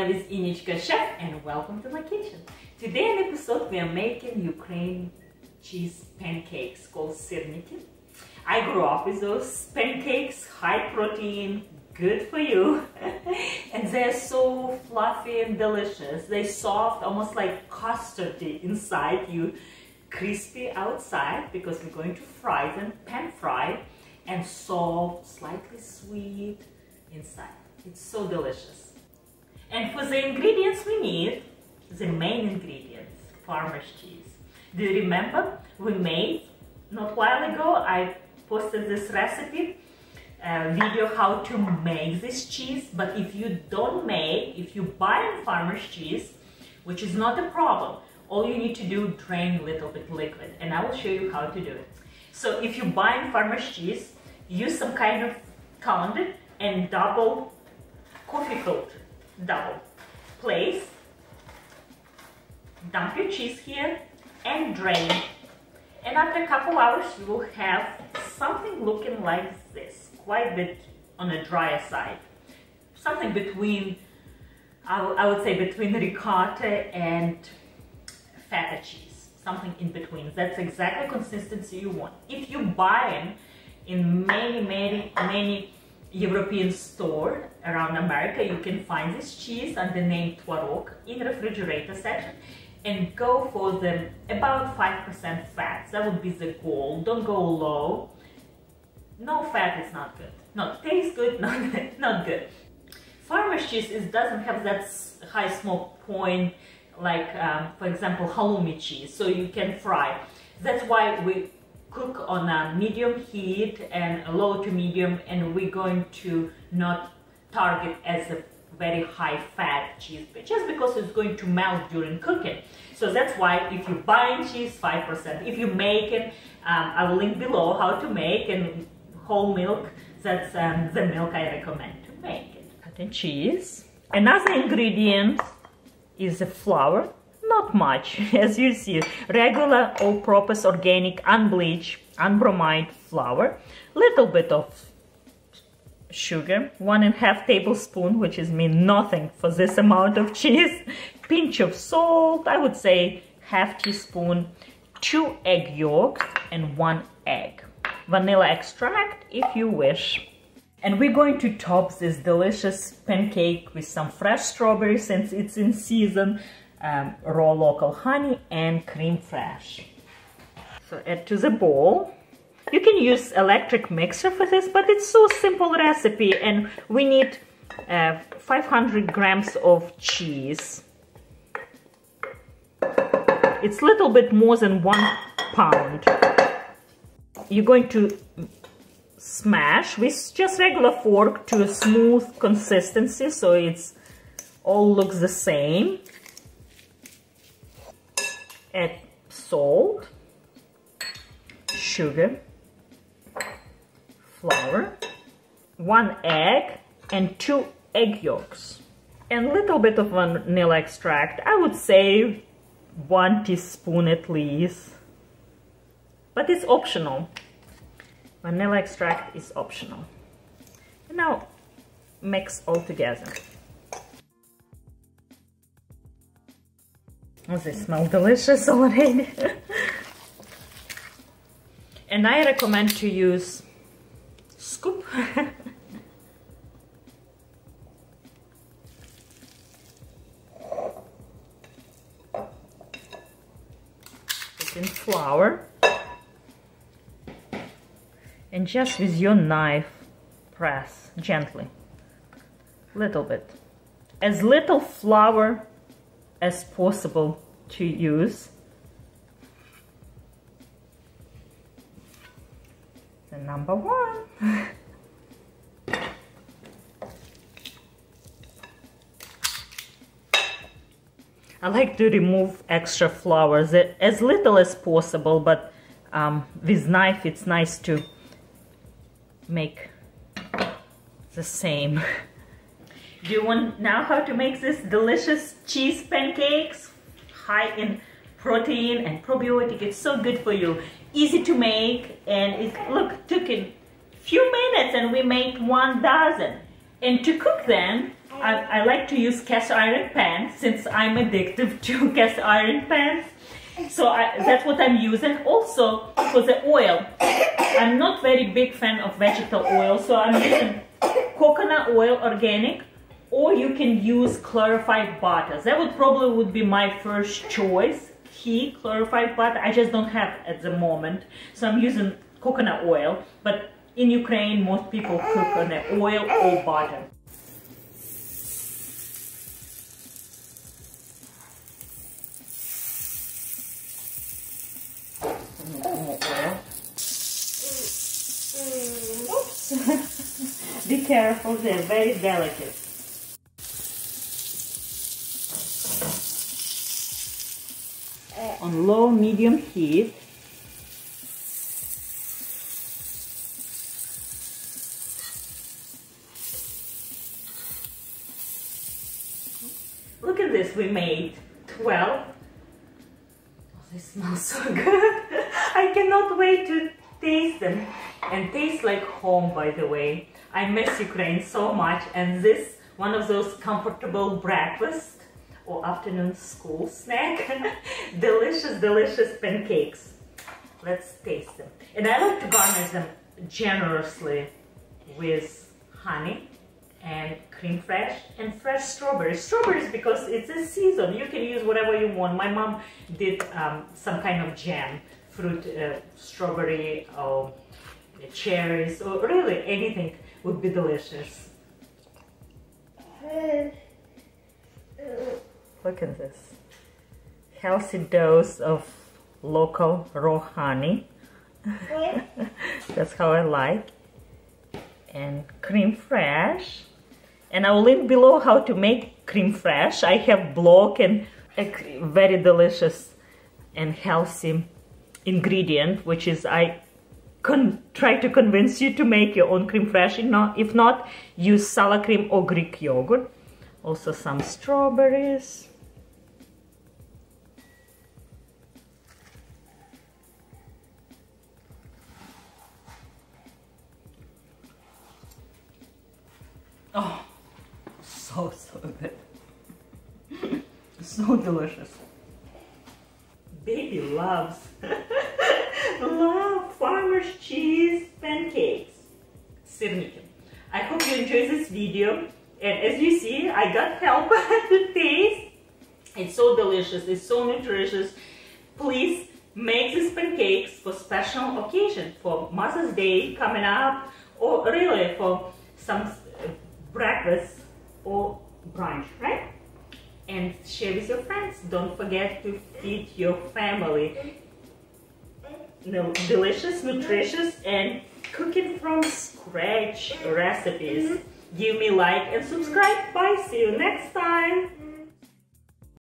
name is Innichka Chef and welcome to my kitchen. Today in episode we are making Ukrainian cheese pancakes called Syrniki. I grew up with those pancakes, high protein, good for you. And they're so fluffy and delicious. They're soft, almost like custardy inside, you crispy outside because we're going to fry them, pan fry, and soft, slightly sweet inside. It's so delicious. And for the ingredients we need, the main ingredients, farmer's cheese. Do you remember we made, not a while ago, I posted this recipe video how to make this cheese, but if you don't make, if you buy farmer's cheese, which is not a problem, all you need to do, drain a little bit liquid, and I will show you how to do it. So if you buy farmer's cheese, use some kind of colander and double coffee filter, double. Place, dump your cheese here and drain. And after a couple hours you will have something looking like this, quite a bit on the drier side. Something between, I would say between ricotta and feta cheese. Something in between. That's exactly the consistency you want. If you buy them in many European store around America, you can find this cheese under the name tvorog in refrigerator section, and go for the about 5% fat. That would be the goal. Don't go low. No fat is not good. No, tastes good, not good. Farmer's cheese doesn't have that high smoke point like, for example, halloumi cheese, so you can fry. That's why we cook on a medium heat and a low to medium, and we're going to not target as a very high fat cheese, just because it's going to melt during cooking. So that's why if you buy cheese, 5%. If you make it, I will link below how to make, and whole milk, that's the milk I recommend to make it. Cottage cheese. Another ingredient is the flour. Not much, as you see, regular all-purpose organic unbleached, unbromide flour, little bit of sugar, 1.5 tablespoons, which is mean nothing for this amount of cheese, pinch of salt, I would say half teaspoon, 2 egg yolks and 1 egg, vanilla extract if you wish. And we're going to top this delicious pancake with some fresh strawberries since it's in season, raw local honey and creme fraiche. So add to the bowl. You can use electric mixer for this, but it's so simple recipe, and we need 500 grams of cheese. It's a little bit more than 1 pound. You're going to smash with just regular fork to a smooth consistency, so it's all looks the same. Add salt, sugar, flour, 1 egg and 2 egg yolks, and a little bit of vanilla extract. I would say 1 teaspoon at least, but it's optional. Vanilla extract is optional. And now mix all together. Oh, they smell delicious already. And I recommend to use scoop. Put in flour. And just with your knife, press gently. Little bit. As little flour as possible to use. The number 1. I like to remove extra flour, as little as possible, but with knife it's nice to make the same. Do you want now how to make this delicious cheese pancakes? High in protein and probiotic. It's so good for you. Easy to make, and it took a few minutes and we made 1 dozen. And to cook them, I like to use cast iron pans since I'm addicted to cast iron pans. So that's what I'm using. Also for the oil, I'm not very big fan of vegetable oil, so I'm using coconut oil, organic, or you can use clarified butter. That would be my first choice. Ghee, clarified butter, I just don't have at the moment, so I'm using coconut oil. But in Ukraine, most people cook on the oil or butter. More oil. Oops. Be careful, they're very delicate. On low medium heat. Look at this, we made 12. Oh, they smell so good. I cannot wait to taste them. And taste like home, by the way. I miss Ukraine so much, and this one of those comfortable breakfast or afternoon school snack. Delicious, delicious pancakes. Let's taste them. And I like to garnish them generously with honey and creme fraiche and fresh strawberries. Strawberries because it's a season. You can use whatever you want. My mom did some kind of jam, fruit, strawberry, or cherries, or really anything would be delicious. Look at this. Healthy dose of local raw honey. That's how I like. And creme fraiche. And I will link below how to make creme fraiche. I have blog and a very delicious and healthy ingredient, which is I try to convince you to make your own creme fraiche. If not, use sour cream or Greek yogurt. Also some strawberries. Oh, so good. So delicious. Baby loves farmer's cheese pancakes. Syrniki. I hope you enjoyed this video. And as you see, I got help to taste. It's so delicious. It's so nutritious. Please make these pancakes for special occasion, for Mother's Day coming up, or really for some breakfast or brunch, right? And share with your friends. Don't forget to feed your family. Delicious, nutritious, and cooking from scratch recipes. Give me a like and subscribe. Bye. See you next time.